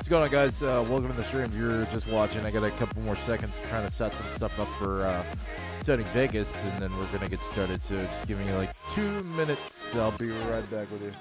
What's going on, guys? Welcome to the stream. If you're just watching, I got a couple more seconds trying to set some stuff up for Sony Vegas, and then we're going to get started. So just give me like 2 minutes. I'll be right back with you.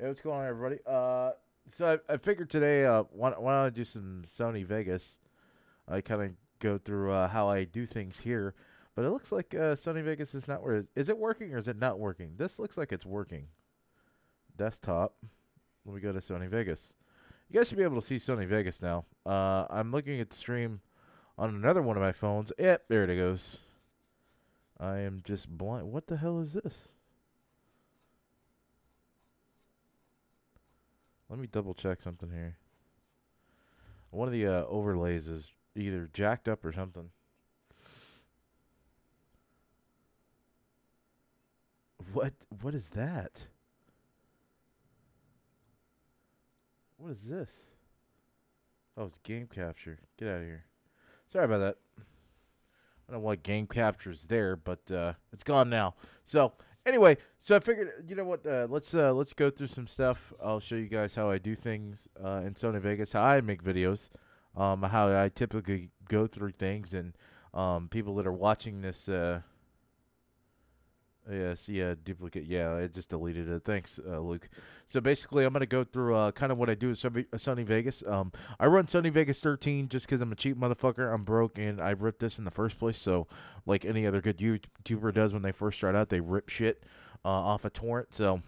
Hey, what's going on, everybody? So I figured today, why don't I do some Sony Vegas? I kind of go through how I do things here, but it looks like Sony Vegas is not where. Is it working or is it not working? This looks like it's working. Desktop. Let me go to Sony Vegas. You guys should be able to see Sony Vegas now. I'm looking at the stream on another one of my phones. Yep, there it goes. I am just blind. What the hell is this? Let me double check something here. One of the overlays is either jacked up or something. What is that? What is this? Oh, it's game capture. Get out of here. Sorry about that. I don't know why game capture is there, but it's gone now. So anyway, so I figured, you know what? Let's go through some stuff. I'll show you guys how I do things in Sony Vegas, how I make videos, how I typically go through things, and people that are watching this. Yes, yeah, duplicate. Yeah, I just deleted it. Thanks, Luke. So basically, I'm going to go through kind of what I do at Sony Vegas. I run Sony Vegas 13 just because I'm a cheap motherfucker. I'm broke, and I ripped this in the first place. So, like any other good YouTuber does when they first start out, they rip shit off a torrent. So,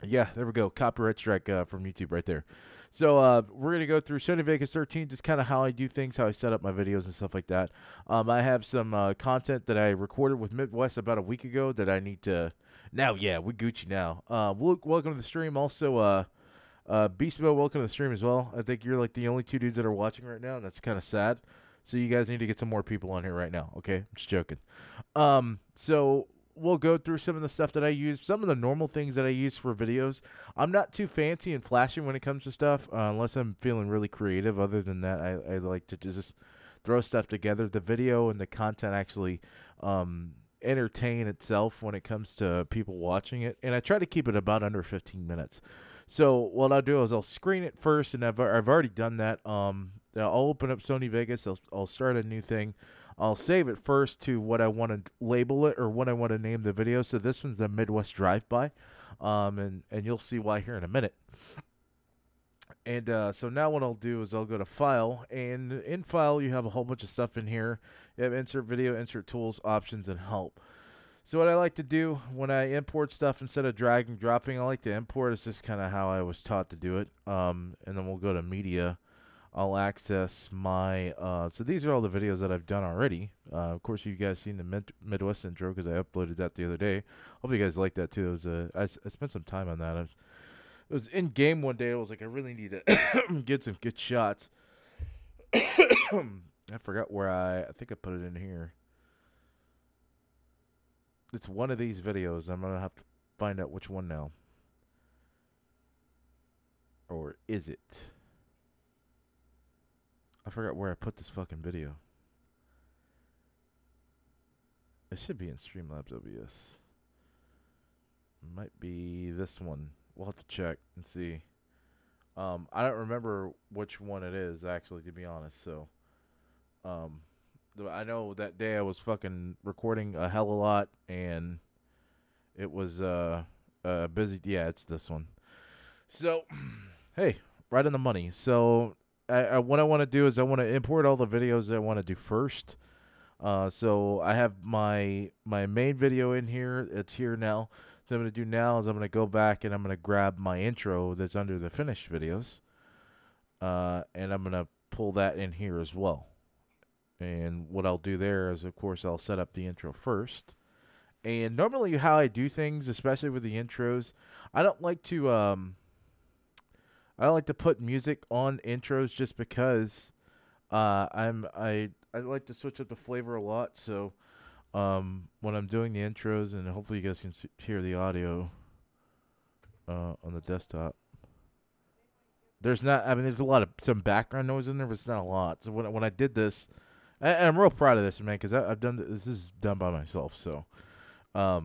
yeah, there we go. Copyright strike from YouTube right there. So we're going to go through Sony Vegas 13, just kind of how I do things, how I set up my videos and stuff like that. I have some content that I recorded with Midwest about a week ago that I need to... Now, yeah, we Gucci now. Luke, welcome to the stream. Also, Beast Mode, welcome to the stream as well. I think you're like the only two dudes that are watching right now, and that's kind of sad. So you guys need to get some more people on here right now, okay? I'm just joking. So... we'll go through some of the stuff that I use, some of the normal things that I use for videos. I'm not too fancy and flashy when it comes to stuff, unless I'm feeling really creative. Other than that, I like to just throw stuff together. The video and the content actually entertain itself when it comes to people watching it, and I try to keep it about under 15 minutes. So what I'll do is I'll screen it first, and I've already done that. I'll open up Sony Vegas. I'll start a new thing. I'll save it first to what I want to label it or what I want to name the video. So this one's the Midwest Drive-By, and you'll see why here in a minute. And so now what I'll do is I'll go to File, and in File you have a whole bunch of stuff in here. You have Insert Video, Insert Tools, Options, and Help. So what I like to do when I import stuff, instead of drag and dropping, I like to import. It's just kind of how I was taught to do it. And then we'll go to Media. I'll access my, so these are all the videos that I've done already. Of course, you guys seen the Midwest intro because I uploaded that the other day. Hope you guys like that too. It was, I spent some time on that. It was in game one day. I was like, I really need to get some good shots. I forgot where I think I put it in here. It's one of these videos. I'm going to have to find out which one now. Or is it? I forgot where I put this fucking video. It should be in Streamlabs OBS. Might be this one. We'll have to check and see. I don't remember which one it is, actually, to be honest. So, I know that day I was fucking recording a hell of a lot, and it was busy. Yeah, it's this one. So, hey, right on the money. So... what I want to do is I want to import all the videos that I want to do first. So I have my main video in here. It's here now. So what I'm going to do now is I'm going to go back and I'm going to grab my intro that's under the finished videos. And I'm going to pull that in here as well. And what I'll do there is, of course, I'll set up the intro first. And normally how I do things, especially with the intros, I don't like to... I like to put music on intros just because I like to switch up the flavor a lot. So when I'm doing the intros, and hopefully you guys can hear the audio on the desktop. There's not, I mean, there's a lot of some background noise in there, but it's not a lot. So when I did this, and I'm real proud of this, man, because I've done this is done by myself. So so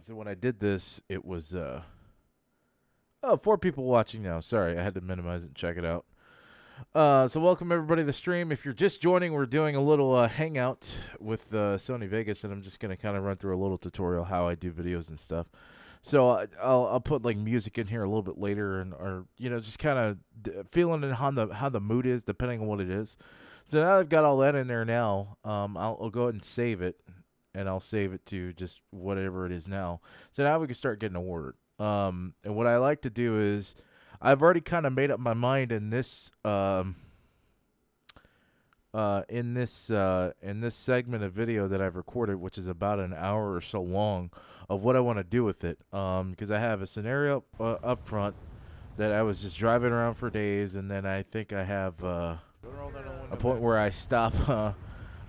when I did this, it was oh, 4 people watching now. Sorry, I had to minimize it and check it out. So welcome everybody to the stream. If you're just joining, we're doing a little hangout with Sony Vegas, and I'm just gonna kind of run through a little tutorial how I do videos and stuff. So I'll put like music in here a little bit later, and or you know just kind of feeling how the mood is depending on what it is. So now I've got all that in there now. I'll go ahead and save it, and I'll save it to just whatever it is now. So now we can start getting to work. And what I like to do is I've already kind of made up my mind in this segment of video that I've recorded, which is about an hour or so long, of what I want to do with it. Because I have a scenario up front, that I was just driving around for days, and then I think I have a point where I stop.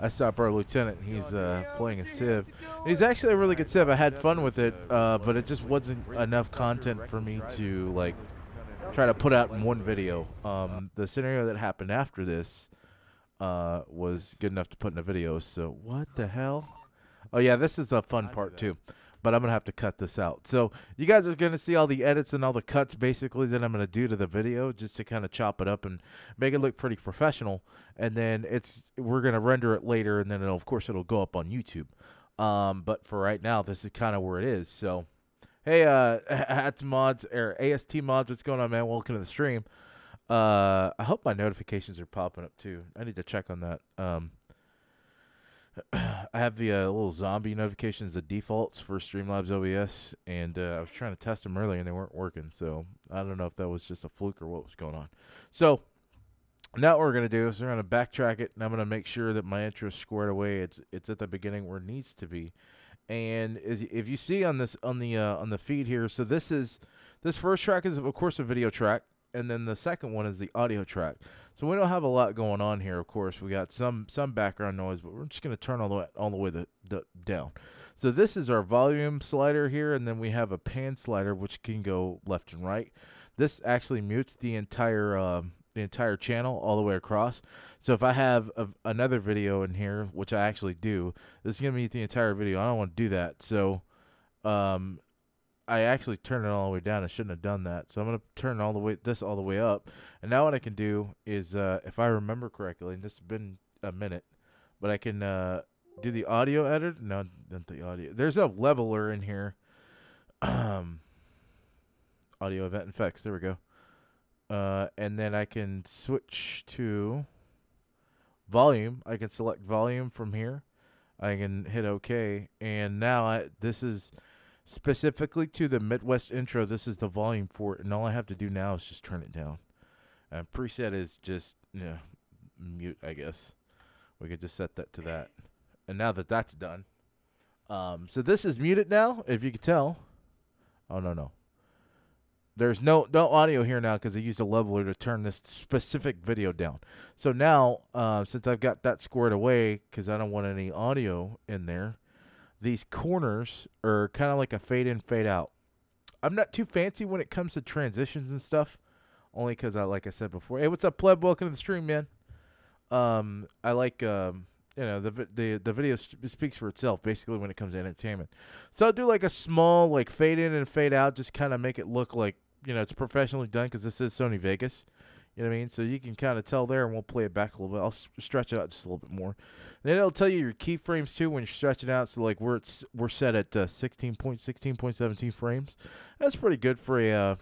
I stop our lieutenant. He's playing a Civ. And he's actually a really good Civ. I had fun with it, but it just wasn't enough content for me to like try to put out in one video. The scenario that happened after this was good enough to put in a video. So what the hell? Oh yeah, this is a fun part too. But I'm going to have to cut this out. So you guys are going to see all the edits and all the cuts basically that I'm going to do to the video just to kind of chop it up and make it look pretty professional. And then we're going to render it later, and then of course it'll go up on YouTube. But for right now, this is kind of where it is. So, hey, AST Mods, what's going on, man? Welcome to the stream. I hope my notifications are popping up too. I need to check on that. I have the little zombie notifications, the defaults for Streamlabs OBS, and I was trying to test them earlier and they weren't working, so I don't know if that was just a fluke or what was going on. So now what we're going to do is we're going to backtrack it, and I'm going to make sure that my intro is squared away. It's at the beginning where it needs to be. And if you see on the feed here, so this first track is of course a video track, and then the second one is the audio track. So we don't have a lot going on here, of course. We got some background noise, but we're just going to turn all the way down. So this is our volume slider here, and then we have a pan slider, which can go left and right. This actually mutes the entire channel all the way across. So if I have another video in here, which I actually do, this is going to mute the entire video. I don't want to do that. So I actually turned it all the way down. I shouldn't have done that. So I'm going to turn all the way up. And now what I can do is, if I remember correctly, and this has been a minute, but I can do the audio edit. No, not the audio. There's a leveler in here. Audio event effects. There we go. And then I can switch to volume. I can select volume from here. I can hit OK. And now this is specifically to the Midwest intro. This is the volume for it, and all I have to do now is just turn it down. And preset is just mute, I guess. We could just set that to that. And now that that's done, so this is muted now, if you could tell. Oh no, there's no audio here now because I used a leveler to turn this specific video down. So now, since I've got that squared away because I don't want any audio in there, these corners are kind of like a fade in, fade out. I'm not too fancy when it comes to transitions and stuff, only because like I said before. Hey, what's up, pleb? Welcome to the stream, man. I like the video speaks for itself basically when it comes to entertainment. So I'll do like a small like fade in and fade out, just kind of make it look like it's professionally done because this is Sony Vegas. You know what I mean? So you can kind of tell there, and we'll play it back a little bit. I'll stretch it out just a little bit more. Then it'll tell you your keyframes too when you're stretching out. So like we're set at 16.17 frames. That's pretty good for an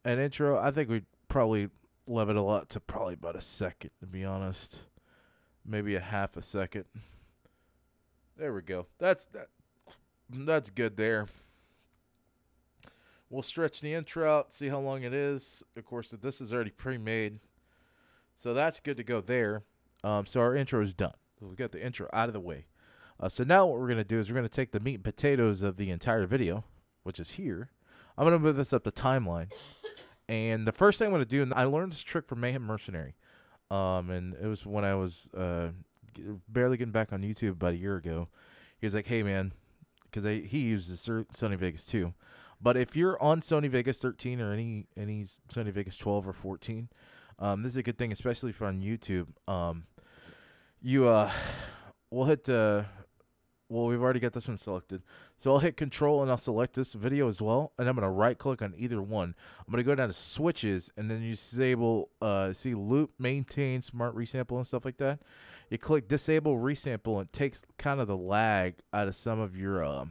intro. I think we'd probably level it a lot to probably about a second, to be honest. Maybe a half a second. There we go. That's good there. We'll stretch the intro out, see how long it is. Of course, this is already pre-made. So that's good to go there. So our intro is done. We've got the intro out of the way. So now what we're going to do is we're going to take the meat and potatoes of the entire video, which is here. I'm going to move this up the timeline. And the first thing I'm going to do, and I learned this trick from Mayhem Mercenary. And it was when I was barely getting back on YouTube about a year ago. He was like, hey, man, because he uses Sony Vegas too. But if you're on Sony Vegas 13 or any Sony Vegas 12 or 14, this is a good thing, especially if you're on YouTube. We'll hit well, we've already got this one selected. So I'll hit Control and I'll select this video as well, and I'm going to right-click on either one. I'm going to go down to Switches, and then you disable, see Loop, Maintain, Smart Resample, and stuff like that. You click Disable Resample, and it takes kind of the lag out of some of your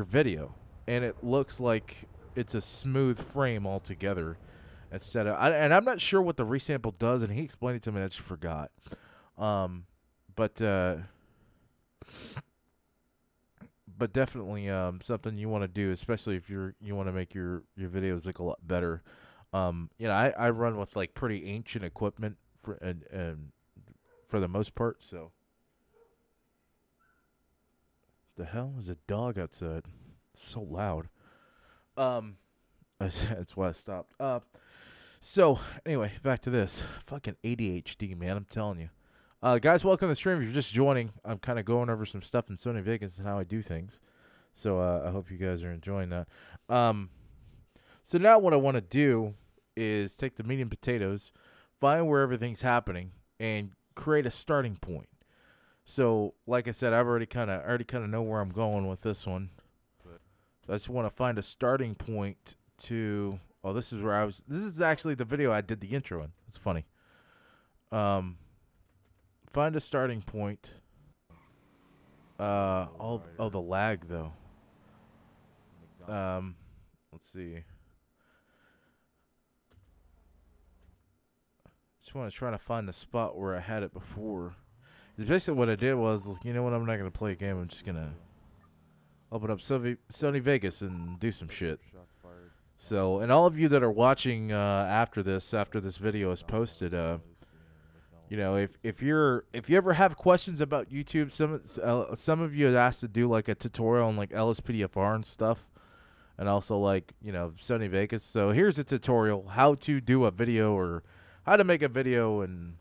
video. And it looks like it's a smooth frame altogether instead of. And I'm not sure what the resample does, and he explained it to me, and I just forgot. But definitely something you want to do, especially if you want to make your videos look a lot better. I run with like pretty ancient equipment for the most part. So the hell is a dog outside? So loud. That's why I stopped. So anyway, back to this. Fucking ADHD, man. I'm telling you. Guys, welcome to the stream. If you're just joining, I'm kind of going over some stuff in Sony Vegas and how I do things. So I hope you guys are enjoying that. So now what I want to do is take the meat and potatoes, find where everything's happening, and create a starting point. So, like I said, I already kind of know where I'm going with this one. I just want to find a starting point to. Oh, this is where I was. This is actually the video I did the intro in. It's funny. Find a starting point. Oh, the lag though. Let's see. Just want to try to find the spot where I had it before. It's basically what I did was, you know what, I'm not going to play a game. I'm just going to open up Sony Vegas and do some shit. So, and all of you that are watching after this video is posted, you know, if you ever have questions about YouTube, some of you have asked to do like a tutorial on like LSPDFR and stuff, and also like, you know, Sony Vegas. So here's a tutorial how to do a video or how to make a video in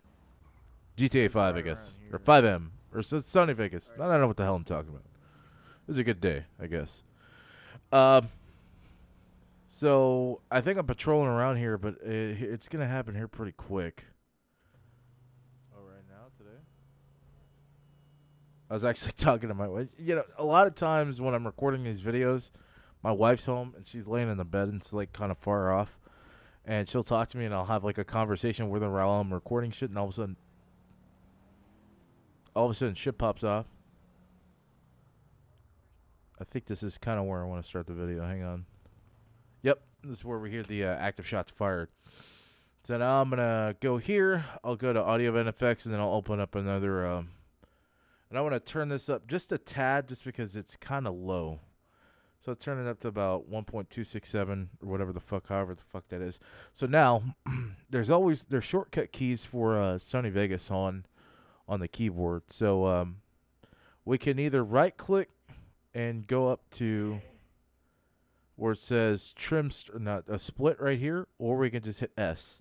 GTA 5, I guess, or 5M, or Sony Vegas. I don't know what the hell I'm talking about. It was a good day, I guess. So I think I'm patrolling around here, but it's gonna happen here pretty quick. Oh, right now today. I was actually talking to my wife. You know, a lot of times when I'm recording these videos, my wife's home and she's laying in the bed and it's like kind of far off, and she'll talk to me and I'll have like a conversation with her while I'm recording shit, and all of a sudden shit pops off. I think this is kind of where I want to start the video. Hang on. Yep, this is where we hear the active shots fired. So now I'm going to go here. I'll go to audio event effects, and then I'll open up another. And I want to turn this up just a tad just because it's kind of low. So I'll turn it up to about 1.267 or whatever the fuck, however the fuck that is. So now there's shortcut keys for Sony Vegas on the keyboard. So we can either right click and go up to where it says not a split right here, or we can just hit S,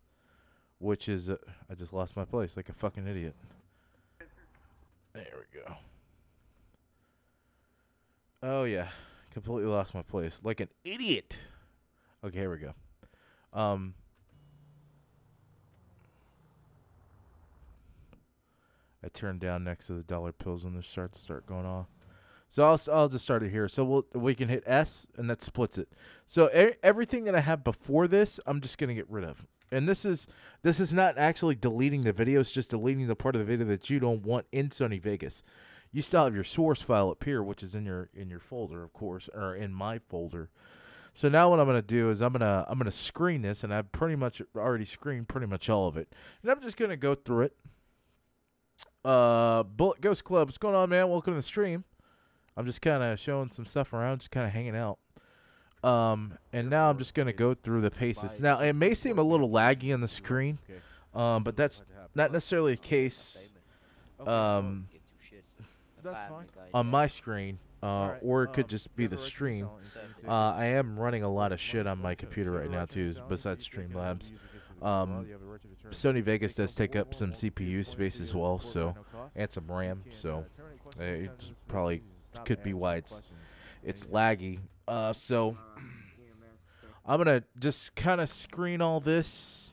which is I just lost my place like a fucking idiot. There we go. Oh yeah, completely lost my place like an idiot. Okay, here we go. I turned down next to the dollar pills and the starts start going off. So I'll just start it here. So we can hit S, and that splits it. So everything that I have before this, I'm just gonna get rid of. And this is not actually deleting the video. It's just deleting the part of the video that you don't want in Sony Vegas. You still have your source file up here, which is in your folder, of course, or in my folder. So now what I'm gonna do is I'm gonna screen this, and I've pretty much already screened pretty much all of it. And I'm just gonna go through it. Bullet Ghost Club, what's going on, man? Welcome to the stream. I'm just kind of showing some stuff around, just kind of hanging out. And now I'm just going to go through the paces. Now, it may seem a little laggy on the screen, but that's not necessarily the case on my screen, or it could just be the stream. I am running a lot of shit on my computer right now, too, besides Streamlabs. Sony Vegas does take up some CPU space as well, so, and some RAM, so it's probably could be why it's laggy. So I'm gonna just kind of screen all this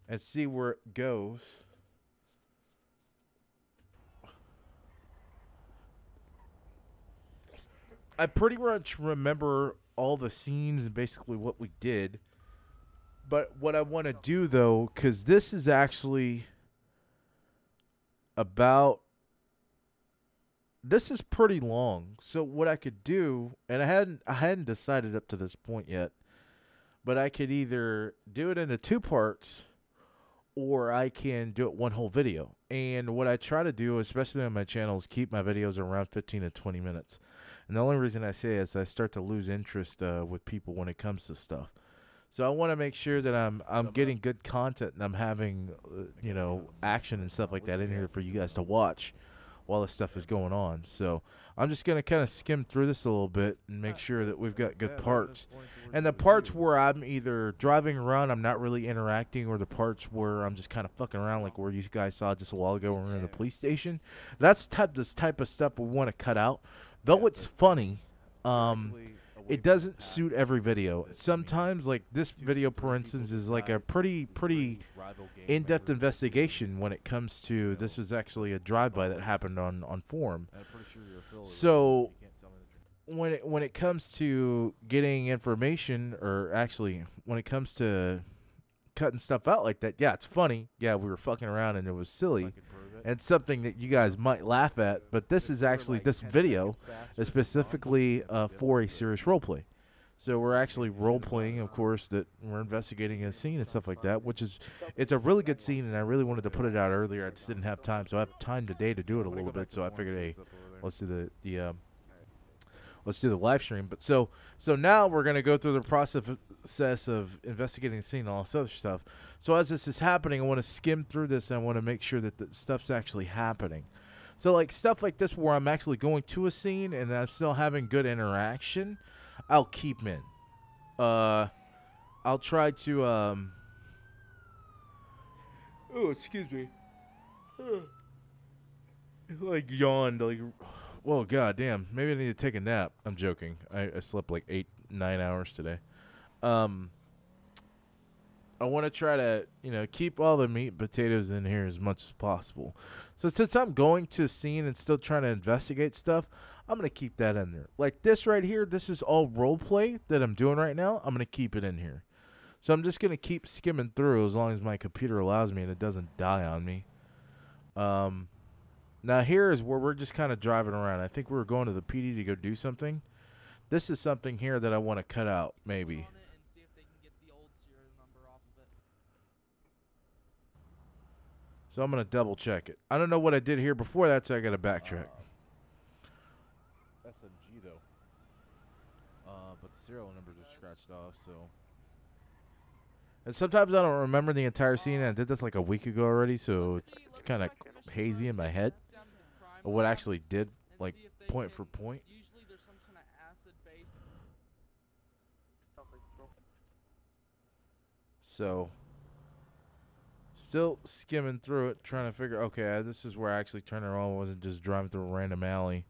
and see where it goes. I pretty much remember all the scenes and basically what we did. But what I want to do, though, because this is actually about... This is pretty long. So what I could do, and I hadn't decided up to this point yet, but I could either do it into 2 parts, or I can do it one whole video. And what I try to do, especially on my channel, is keep my videos around 15 to 20 minutes. And the only reason I say is I start to lose interest with people when it comes to stuff. So I want to make sure that I'm getting good content and I'm having you know, action and stuff like that in here for you guys to watch while this stuff is going on. So I'm just going to kind of skim through this a little bit and make sure that we've got good parts. And the parts where I'm either driving around, I'm not really interacting, or the parts where I'm just kind of fucking around, like where you guys saw just a while ago when we were in the police station. That's this type of stuff we want to cut out. Though it's funny, it doesn't suit every video. Sometimes, like this video, for instance, is like a pretty in-depth investigation when it comes to, this was actually a drive-by that happened on forum. So when it comes to getting information, or actually when it comes to cutting stuff out like that, yeah, it's funny. Yeah, we were fucking around and it was silly. And something that you guys might laugh at, but this is actually, this video is specifically for a serious roleplay. So we're actually role-playing, of course, that we're investigating a scene and stuff like that, which is, it's a really good scene, and I really wanted to put it out earlier. I just didn't have time, so I have time today to do it a little bit, so I figured, hey, let's do the live stream. But so now we're going to go through the process of investigating the scene and all this other stuff. So as this is happening, I want to skim through this, and I want to make sure that the stuff's actually happening. So like stuff like this where I'm actually going to a scene and I'm still having good interaction, I'll keep in. I'll try to oh, excuse me. Like yawned, like, whoa, goddamn. Maybe I need to take a nap. I'm joking. I slept like 8-9 hours today. I want to try to, keep all the meat and potatoes in here as much as possible. So since I'm going to a scene and still trying to investigate stuff, I'm going to keep that in there. Like this right here, this is all role play that I'm doing right now. I'm going to keep it in here. So I'm just going to keep skimming through as long as my computer allows me and it doesn't die on me. Now here is where we're just kind of driving around. I think we were going to the PD to go do something. This is something here that I want to cut out, maybe. So I'm going to double check it. I don't know what I did here before that, so I got to backtrack. SMG though. But the serial numbers are scratched off, so. And sometimes I don't remember the entire scene, and I did this like a week ago already, so it's kind of hazy in my head of what I actually did, like point for point. So, still skimming through it, trying to figure, okay, this is where I actually turned around. I wasn't just driving through a random alley.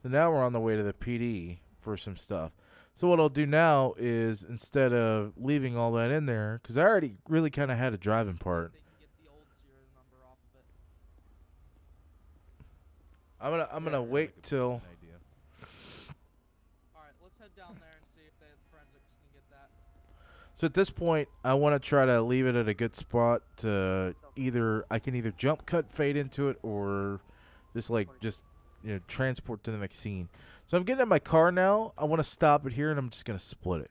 So now we're on the way to the PD for some stuff. So what I'll do now is, instead of leaving all that in there, because I already really kind of had a driving part, I'm gonna wait till. All right, let's head down there and see if the forensics can get that. So at this point, I want to try to leave it at a good spot to I can either jump cut fade into it, or just transport to the next scene. So I'm getting in my car now. I want to stop it here, and I'm just going to split it.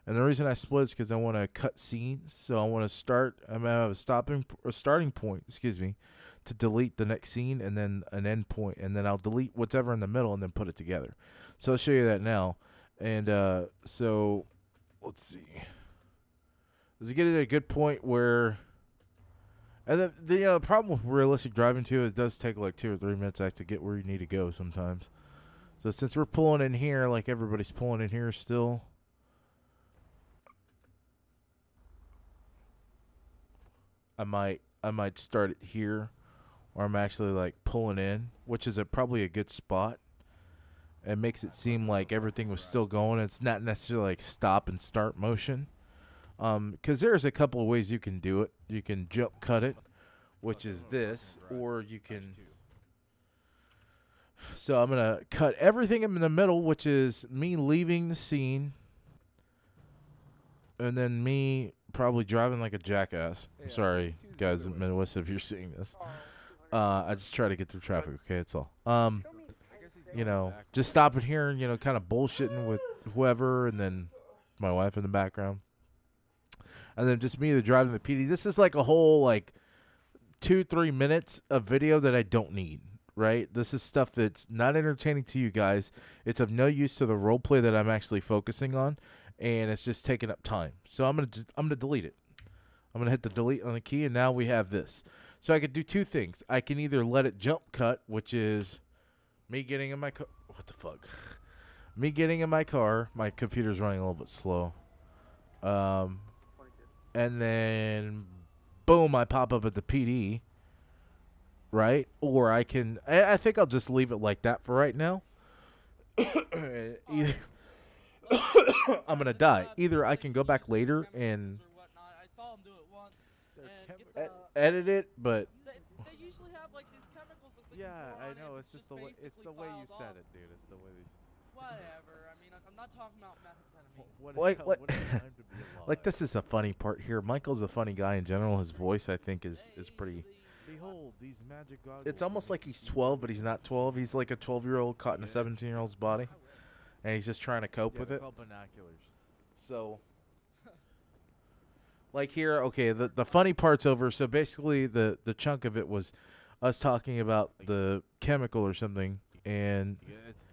And the reason I split is because I want to cut scenes. So I want to start. I'm going to have a starting point, to delete the next scene, and then an end point, and then I'll delete whatever in the middle and then put it together. So I'll show you that now. And so let's see. Does it get at a good point where? And the problem with realistic driving too, it does take like 2 or 3 minutes to get where you need to go sometimes. So since we're pulling in here, like everybody's pulling in here still, I might start it here, or I'm actually like pulling in, which is probably a good spot. It makes it seem like everything was still going. It's not necessarily like stop and start motion. Because there's a couple of ways you can do it. You can jump cut it, which is this, or you can. So I'm going to cut everything in the middle, which is me leaving the scene, and then me probably driving like a jackass. I'm sorry, guys in Midwest, if you're seeing this. I just try to get through traffic, okay? That's all. Just stopping here and, kind of bullshitting with whoever, and then my wife in the background. And then just me either driving the PD. This is like a whole 2-3 minutes of video that I don't need, right? This is stuff that's not entertaining to you guys. It's of no use to the role play that I'm actually focusing on, and it's just taking up time. So I'm gonna delete it. I'm gonna hit the delete on the key, and now we have this. So I could do two things. I can either let it jump cut, which is me getting in my car. What the fuck? Me getting in my car. My computer's running a little bit slow. And then, boom, I pop up at the PD. Right? Or I can. I think I'll just leave it like that for right now. Either, I'm gonna die. Either I can go back later and I saw him do it once. And get edit it, but they usually have like these chemicals that they yeah, can pour I on know. it. It's just the way you piled said up. it, dude. It's the way these. Whatever. I mean, I'm not talking about methamphetamine. Like this is a funny part here. Michael's a funny guy in general. His voice, I think, is pretty. Behold these magic goggles. It's almost like he's 12, but he's not 12. He's like a 12-year-old caught in a 17-year-old's body, and he's just trying to cope with it. Called binoculars. So, like here, okay, the funny part's over. So basically, the chunk of it was us talking about the chemical or something, and Yeah, it's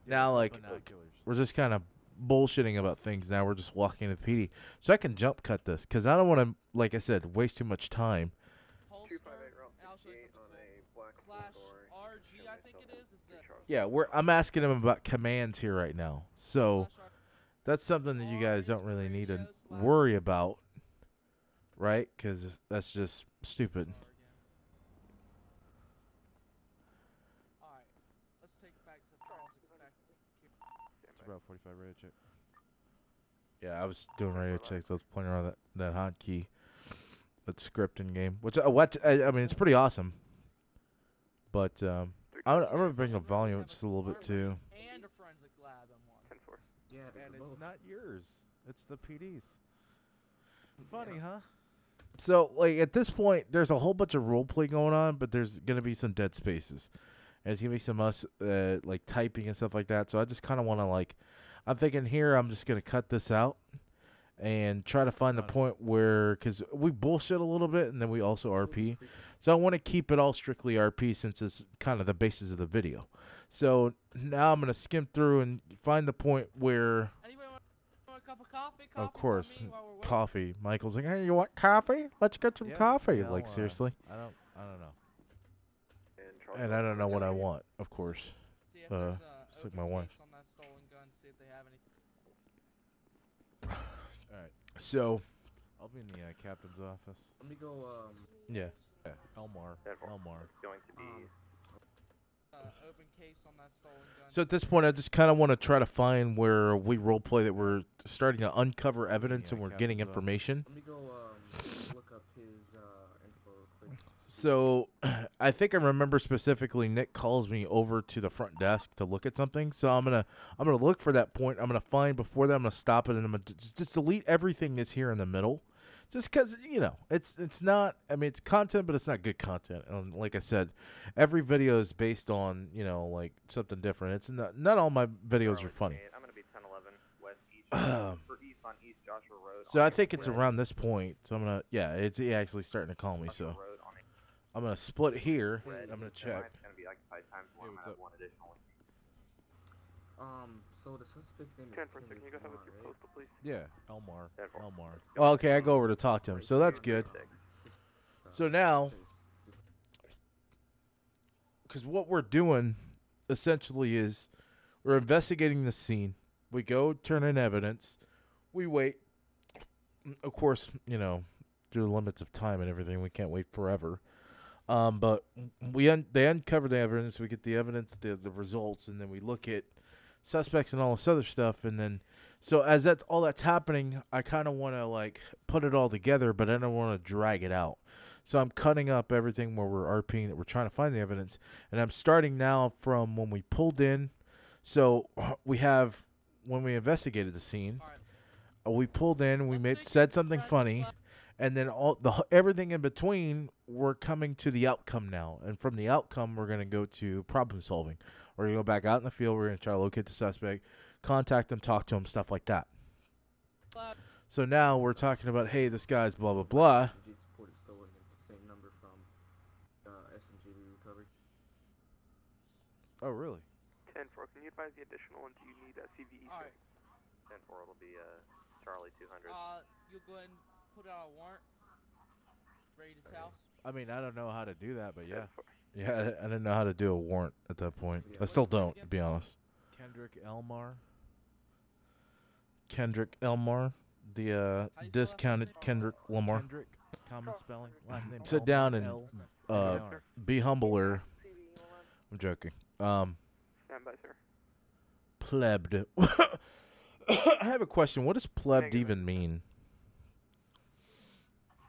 now like binoculars. we're just kind of bullshitting about things. Now we're just walking to the PD, so I can jump cut this because I don't want to, like I said, waste too much time. Holster, 258 Route and I'll show you 58 on something a black cool. Slash Volkswagen RG, I think it is the Yeah, I'm asking him about commands here right now, so slash that's something that you guys don't really need to worry about, right? Because that's just stupid. Alright, let's take it back to the forensics back here. It's about 45 radio check. Yeah, I was doing radio checks. I was playing around that hotkey, that scripting game, which I mean, it's pretty awesome. But I'm gonna bring the volume just a little bit too. And a forensic lab in one. 10-4. Yeah, And it's not yours. It's the PD's. Funny, huh? So, like, at this point, there's a whole bunch of role play going on, but there's going to be some dead spaces. There's going to be some us, like, typing and stuff like that. So I just kind of want to, like, I'm thinking here I'm just going to cut this out and try to find the point where, because we bullshit a little bit and then we also RP. So I want to keep it all strictly RP since it's kind of the basis of the video. So now I'm going to skim through and find the point where... Anybody want a cup of coffee? Of Coffee's on course, me while we're waiting. coffee. Michael's like, hey, you want coffee? Let's get some Yeah, coffee. yeah, Like, seriously. I don't know. And I don't know what I want, of course. See if Uh, there's it's like open my wife. case on that stolen gun, see if they have any. All right. So, I'll be in the captain's office. Let me go. Yeah. Elmar. Going to be Open case on that stolen gun. So at this point, I just kind of want to try to find where we roleplay that we're starting to uncover evidence and we're getting captain's office. information. Let me go. Look up his info real quick. So I think I remember specifically Nick calls me over to the front desk to look at something. So I'm gonna look for that point. I'm gonna find before that. I'm gonna stop it and I'm gonna just delete everything that's here in the middle. Just because, you know, it's not, I mean, it's content, but it's not good content. And like I said, every video is based on, you know, like something different. It's not all my videos are funny. I'm going to be 1011 West East for East on East Joshua Road. So I think it's around this point. So I'm going to, yeah, it's actually starting to call me. So Road on I'm going to split here. Red. I'm going to check. It's going to be occupied times one. Hey, I'm what's going to have up? one additionally. So the suspect's name is 10 for a second. Kenneth You go ahead with Lamar, your right? postal, please. Yeah, Elmar. 10-4. Oh, okay, I go over to talk to him. So that's good. So now, because what we're doing essentially is we're investigating the scene. We go turn in evidence. We wait. Of course, you know, due to the limits of time and everything, we can't wait forever. But they uncover the evidence. We get the evidence, the results, and then we look at suspects and all this other stuff. And then, so as all that's happening, I kind of want to like put it all together, but I don't want to drag it out. So I'm cutting up everything where we're RPing that we're trying to find the evidence. And I'm starting now from when we pulled in. So we have, when we investigated the scene, Alright. we pulled in, we Let's said take something it funny, back. and then everything in between, we're coming to the outcome now. And from the outcome, we're going to go to problem solving. We're going to go back out in the field. We're going to try to locate the suspect, contact them, talk to them, stuff like that. So now we're talking about, hey, this guy's blah, blah, blah. SMG reported stolen. It's the same number from SMG we recovered. Oh, really? 10-4. Can you advise the additional and do you need a CVE? Alright. 10-4. It'll be Charlie 200. You'll go ahead and put out a warrant. raid his house? I mean, I don't know how to do that, but yeah. Yeah, I didn't know how to do a warrant at that point. Yeah. I still What's his name don't, again? to be honest. Kendrick Elmar. Kendrick Elmar. The How you spell that last discounted name? Kendrick Lamar. Kendrick, common spelling. Last name. Sit Elmar, down and L. be humbler. I'm joking. Stand by, sir. Plebbed. I have a question. What does plebbed Negative. even mean?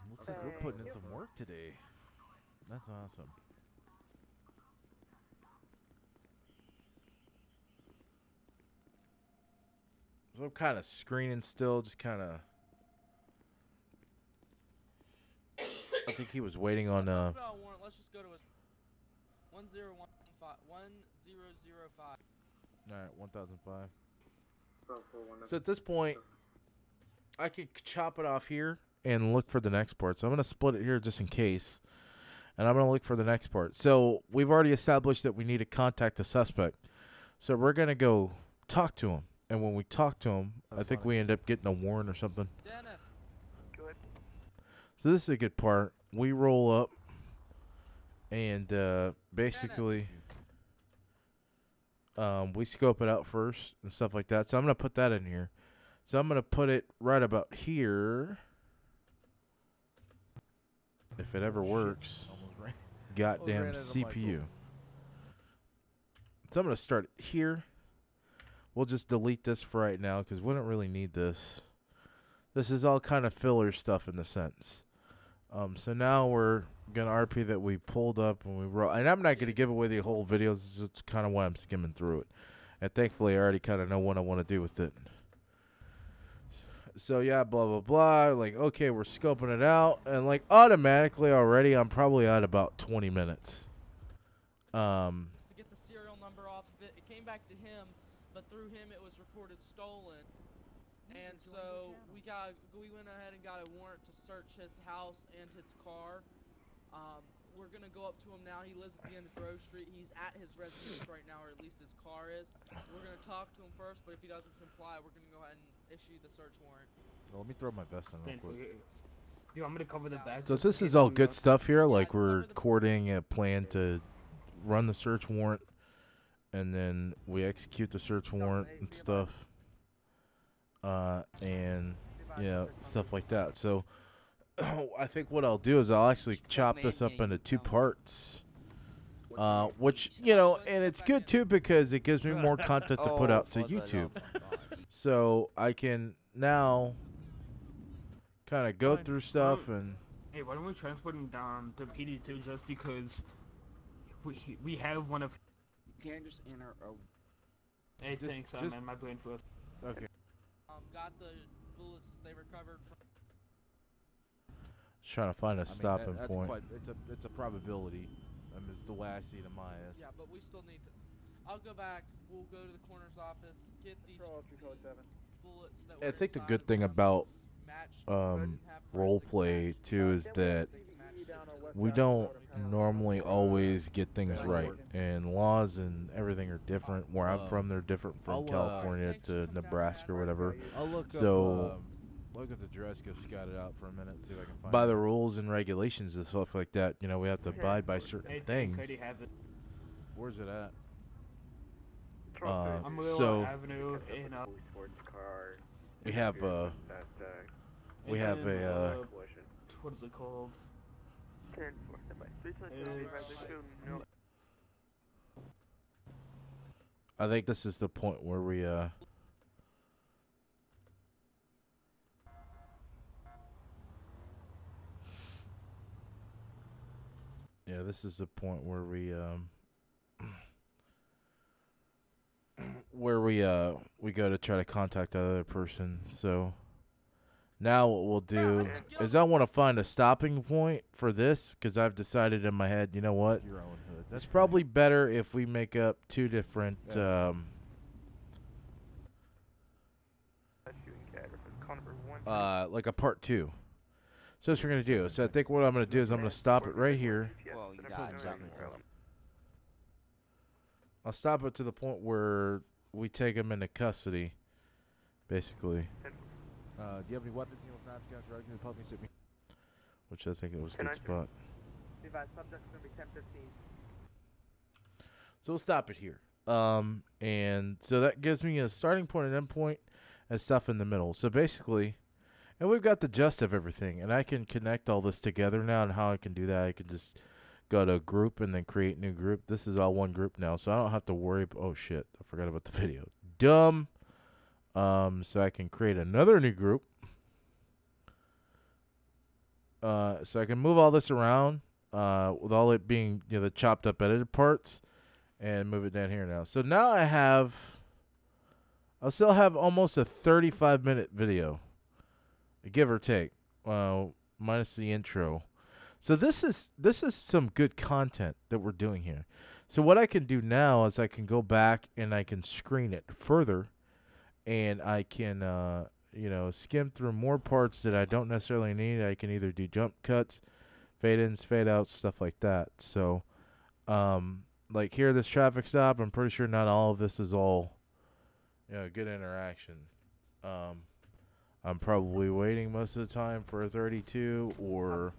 Looks like we're putting in some work today. That's awesome. So I'm kind of screening still, just kind of. I think he was waiting on. Let's put out a warrant. Let's just go to his 1015 1005. All right, 1005. From 419. So at this point, I could chop it off here and look for the next part. So I'm gonna split it here just in case, and I'm gonna look for the next part. So we've already established that we need to contact the suspect. So we're gonna go talk to him, and when we talk to him, I That's think fine. we end up getting a warrant or something. Dennis. Good. So this is a good part. We roll up, and basically, we scope it out first and stuff like that. So I'm gonna put that in here. So I'm gonna put it right about here, if it ever Oh, shit. works. Almost ran. Goddamn ran out of the mic. CPU. So I'm gonna start it here. We'll just delete this for right now because we don't really need this. This is all kind of filler stuff in the sense. So now we're gonna RP that we pulled up when we wrote, and I'm not gonna give away the whole video. It's kind of why I'm skimming through it, and thankfully I already kind of know what I want to do with it. So yeah, blah blah blah. Like okay, we're scoping it out, and like automatically already, I'm probably at about 20 minutes. To get the serial number off of it. It came back to him, but through him it was reported stolen. And so we went ahead and got a warrant to search his house and his car. We're gonna go up to him now. He lives at the end of Grove Street. He's at his residence right now, or at least his car is. We're gonna talk to him first, but if he doesn't comply, we're gonna go ahead and issue the search warrant. Well, let me throw my vest on real quick. Do you want me to cover the back? So this is all good stuff here. Like we're cover the- courting a plan to run the search warrant, and then we execute the search warrant and stuff, and stuff like that. So I think what I'll do is I'll actually chop this up into two parts, which and it's good too because it gives me more content to put out to YouTube. So I can now kind of go through stuff and. Hey, why don't we transport him down to PD2 just because we have one of. You can't just enter a. Hey, Just- thanks, just- man. My brain froze. Okay. Got the bullets that they recovered from. Just trying to find a I mean, stopping that's point. quite, it's a probability. I mean, it's the way I see it in my eyes. Yeah, but we still need to. I'll go back. We'll go to the coroner's office, get the bullets that I were think the inside good of thing them about matched, but I didn't have role forensics play match. too is that They can match it. we don't normally always get things right, and laws and everything are different. Where I'm from, they're different from I'll, California Thanks for to coming down, Nebraska or man. whatever. I'll look So- up. Look at the dress. Go scout it out for a minute. See if I can find. By it. the rules and regulations and stuff like that, we have to abide by certain Hey, things. Cody have it. Where's it at? I'm So Avenue in Sports car. we have That, we have in, a collision. what is it called? 10 stand by. 322, no. I think this is the point where we yeah, this is the point where we we go to try to contact the other person. So now what we'll do is I want to find a stopping point for this because I've decided in my head, you know what? Your own hood. It's probably better if we make up two different like a part two. So that's what we're gonna do. So I think what I'm gonna do is I'm gonna stop it right here. Well, you got exactly. I'll stop it to the point where we take him into custody, basically. Do you have any weapons? Knives, guns, drugs, in the public? which I think it was a 10 good spot. Advised subject's gonna be 10:15. So we'll stop it here. And so that gives me a starting point and end point and stuff in the middle. So basically, and we've got the gist of everything, and I can connect all this together now. And how I can do that, I can just go to group and then create new group. This is all one group now, so I don't have to worry. Oh shit, I forgot about the video. Dumb. So I can create another new group. So I can move all this around, with all it being, the chopped up edited parts, and move it down here now. So now I'll still have almost a 35-minute video, give or take, minus the intro. So this is some good content that we're doing here. So what I can do now is I can go back and I can screen it further, and I can skim through more parts that I don't necessarily need. I can either do jump cuts, fade ins, fade outs, stuff like that. So like here, this traffic stop, I'm pretty sure not all of this is all good interaction. I'm probably waiting most of the time for a 32 or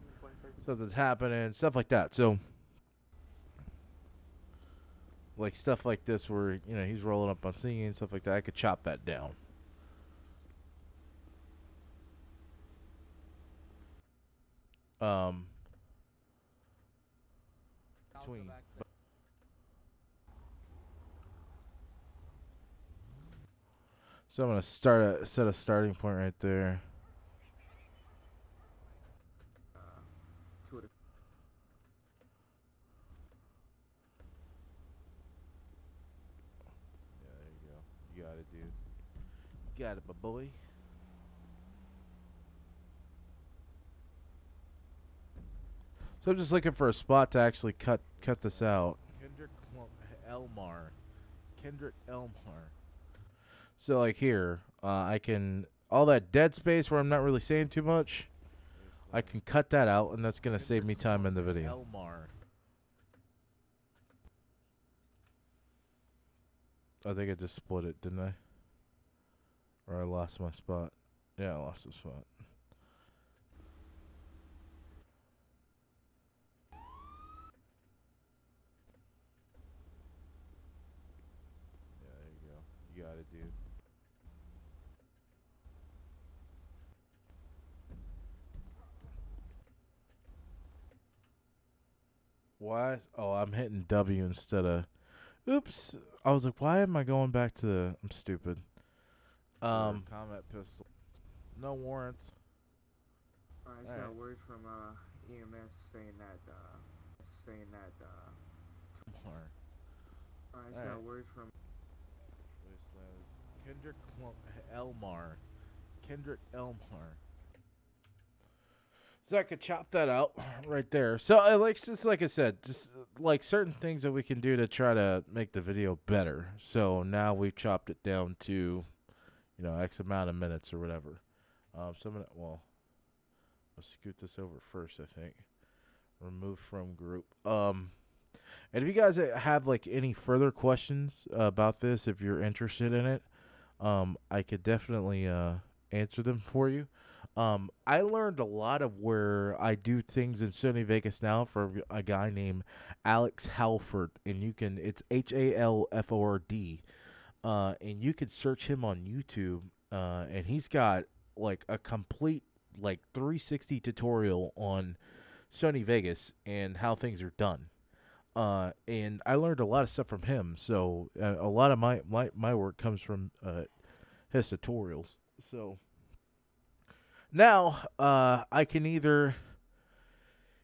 something's happening, stuff like that. So like stuff like this where he's rolling up on singing and stuff like that, I could chop that down. Between so I'm gonna set a starting point right there. Yeah, there you go. You got it, dude. You got it, my boy. So I'm just looking for a spot to actually cut this out. Kendrick Elmar. So like here, I can, all that dead space where I'm not really saying too much, I can cut that out, and that's gonna save me time in the video. I think I just split it, didn't I? Or I lost my spot. Yeah, I lost the spot. Yeah, there you go. You got it, dude. Why? Oh, I'm hitting W instead of... Oops. I was like, why am I going back to the... I'm stupid. Combat pistol. No warrants. I just got word from EMS saying that I just got word from Kendrick Elmar. So I could chop that out right there. So like I said, just like certain things that we can do to try to make the video better. So now we've chopped it down to, X amount of minutes or whatever. Well, let's scoot this over first, I think. Remove from group. And if you guys have like any further questions about this, if you're interested in it, I could definitely answer them for you. I learned a lot of where I do things in Sony Vegas now from a guy named Alex Halford, and it's Halford, and you can search him on YouTube, and he's got like a complete 360 tutorial on Sony Vegas and how things are done. And I learned a lot of stuff from him. So a lot of my work comes from his tutorials. So now I can either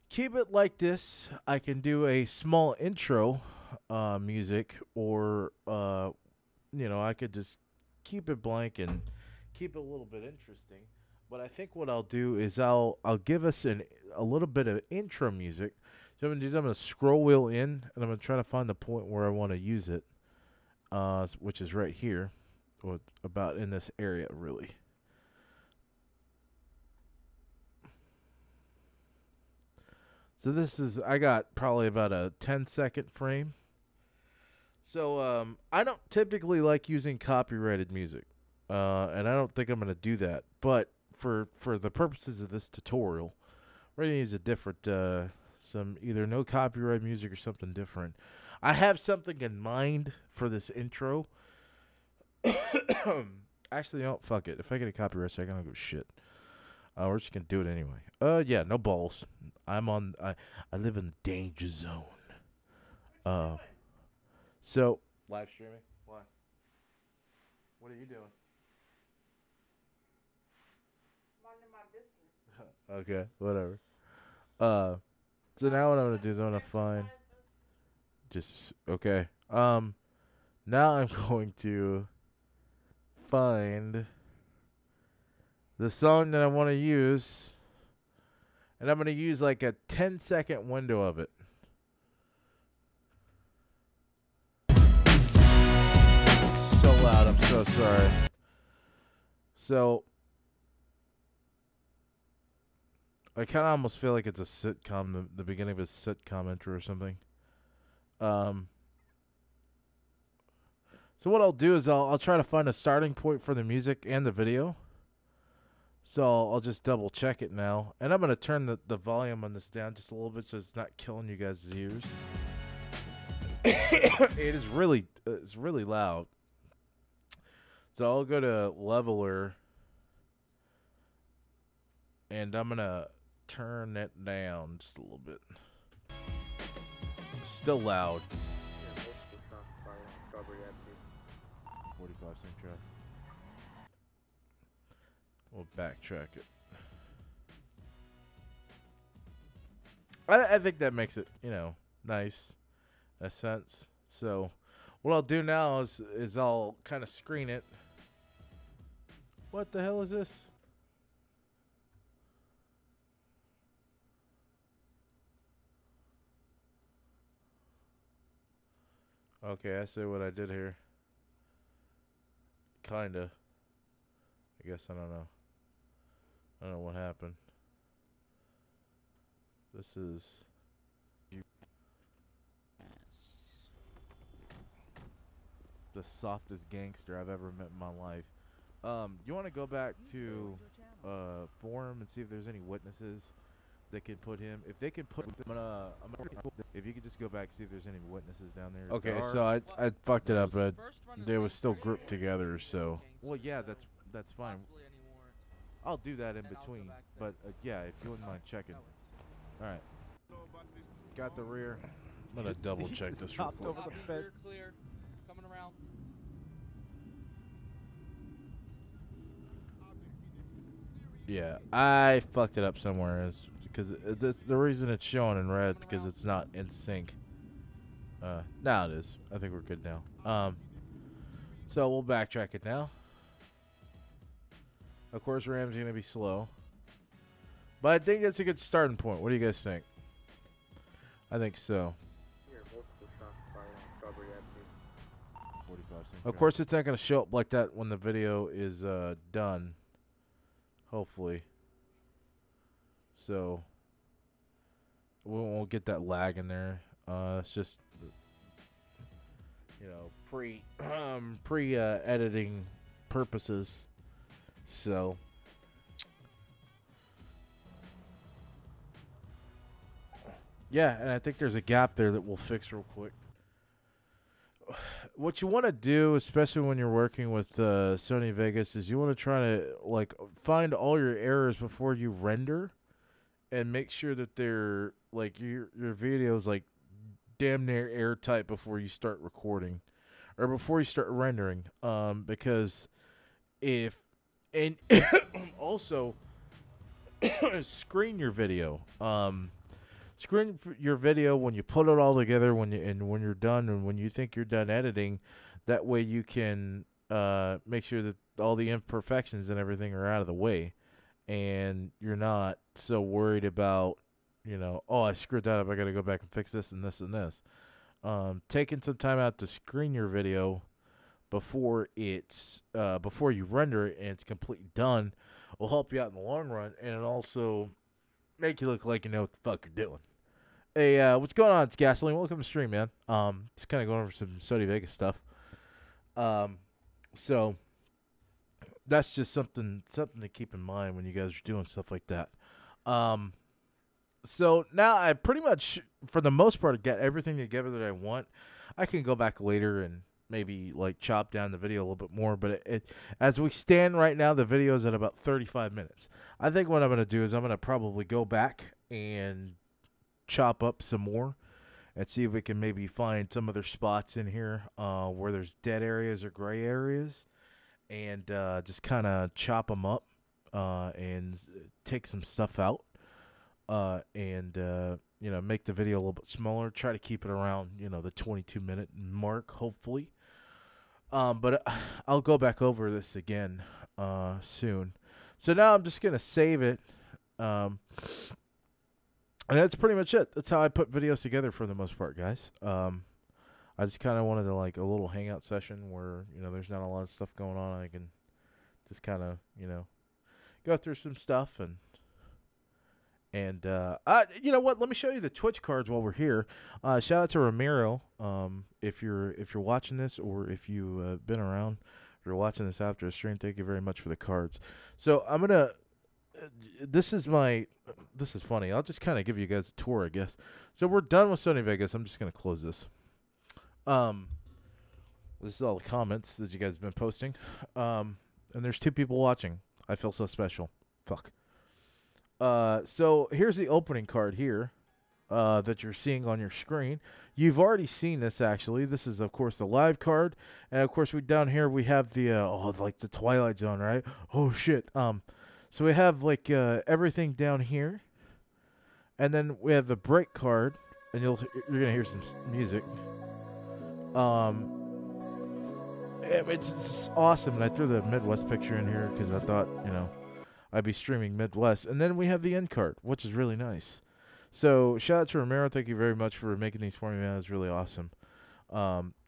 keep it like this. I can do a small intro music, or I could just keep it blank and keep it a little bit interesting. But I think what I'll do is I'll give us a little bit of intro music. So I'm going to scroll wheel in, and I'm going to try to find the point where I want to use it, which is right here, or about in this area, really. So I got probably about a 10-second frame. So I don't typically like using copyrighted music, and I don't think I'm going to do that. But for the purposes of this tutorial, We're gonna use a different, some either no copyright music or something different. I have something in mind for this intro. Actually, no, fuck it. If I get a copyright strike, I don't give a shit. We're just gonna do it anyway. Yeah, no balls. I live in the danger zone. So live streaming. Why? What are you doing? Minding my business. Okay, whatever. So now what I'm gonna do is I'm gonna find. Just okay. Now I'm going to find the song that I want to use, and I'm gonna use like a 10-second window of it. So loud. I'm so sorry. So I kind of almost feel like it's a sitcom, the beginning of a sitcom intro or something. So what I'll do is I'll try to find a starting point for the music and the video. So I'll just double check it now. And I'm going to turn the volume on this down just a little bit so it's not killing you guys' ears. It's really loud. So I'll go to leveler. And I'm going to turn it down just a little bit. Still loud. Yeah, multiple shots fired on Strawberry Avenue. 45 cent track. We'll backtrack it. I think that makes it, nice in a sense. So what I'll do now is I'll kind of screen it. What the hell is this? Okay, I see what I did here. Kinda. I guess I don't know. I don't know what happened. This is the softest gangster I've ever met in my life. You want to go back to forum and see if there's any witnesses that can put him. If they can put, if you could just go back and see if there's any witnesses down there. Okay, so I fucked it up, but they was still grouped together. So well, yeah, that's fine. I'll do that in between, but yeah, if you wouldn't mind checking. All right, got the rear. I'm gonna double check this real quick. Over the fence. Clear. Coming around. Yeah, I fucked it up somewhere, because the reason it's showing in red because it's not in sync. Now it is. I think we're good now. So we'll backtrack it now. Of course, Ram's gonna be slow, but I think it's a good starting point. What do you guys think? I think so. Yeah, multiple shots fired on Strawberry Avenue. 45 cent. Of course, it's not gonna show up like that when the video is done. Hopefully. So we won't get that lag in there. It's just pre editing purposes. So yeah, and I think there's a gap there that we'll fix real quick. What you want to do, especially when you're working with Sony Vegas, is you want to try to find all your errors before you render, and make sure that they're your video's damn near airtight before you start recording, or before you start rendering. Because also screen your video. Screen your video when you put it all together, when you're done, and when you think you're done editing. That way you can make sure that all the imperfections and everything are out of the way, and you're not so worried about, oh, I screwed that up, I got to go back and fix this and this and this. Taking some time out to screen your video before you render it and it's completely done will help you out in the long run, and it also make you look like you know what the fuck you're doing. Hey, what's going on? It's Gasoline. Welcome to the stream, man. Just kind of going over some Sony Vegas stuff. So that's just something to keep in mind when you guys are doing stuff like that. So now I pretty much, for the most part, got everything together that I want. I can go back later and maybe like chop down the video a little bit more, but as we stand right now, the video is at about 35 minutes. I think what I'm going to do is I'm going to probably go back and chop up some more and see if we can maybe find some other spots in here where there's dead areas or gray areas, and just kind of chop them up and take some stuff out, and you know, make the video a little bit smaller. Try to keep it around, you know, the 22-minute mark, hopefully. But I'll go back over this again soon. So now I'm just gonna save it. And that's pretty much it. That's how I put videos together for the most part, guys. I just kind of wanted to, like, a little hangout session where, you know, there's not a lot of stuff going on. I can just kind of, you know, go through some stuff and you know what? Let me show you the Twitch cards while we're here. Shout out to Ramiro. If you're watching this, or if you've been around, if you're watching this after the stream, thank you very much for the cards. So I'm gonna. This is funny. I'll just kind of give you guys a tour, I guess. So we're done with Sony Vegas. I'm just gonna close this. This is all the comments that you guys have been posting. And there's 2 people watching. I feel so special. Fuck. So here's the opening card here, that you're seeing on your screen. You've already seen this, actually. This is, of course, the live card. And, of course, down here we have the, like the Twilight Zone, right? Oh, shit. So we have, like, everything down here. And then we have the break card. And you're going to hear some music. It's awesome. And I threw the Midwest picture in here because I thought, you know, I'd be streaming Midwest. And then we have the end card, which is really nice. So shout out to Romero. Thank you very much for making these for me, man. It's really awesome.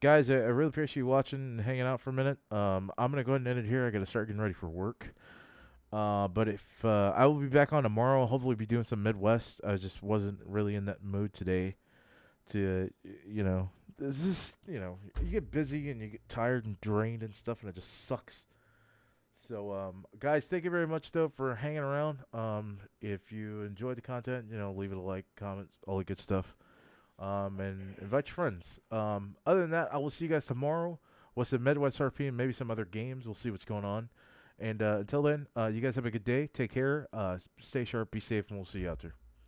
Guys, I really appreciate you watching and hanging out for a minute. I'm going to go ahead and end it here. I got to start getting ready for work. But if I will be back on tomorrow, hopefully be doing some Midwest. I just wasn't really in that mood today to, you know, this is, you know, you get busy and you get tired and drained and stuff, and it just sucks. So, guys, thank you very much, though, for hanging around. If you enjoyed the content, you know, leave it a like, comment, all the good stuff. And invite your friends. Other than that, I will see you guys tomorrow with some Midwest RP and maybe some other games. We'll see what's going on. And until then, you guys have a good day. Take care. Stay sharp, be safe, and we'll see you out there.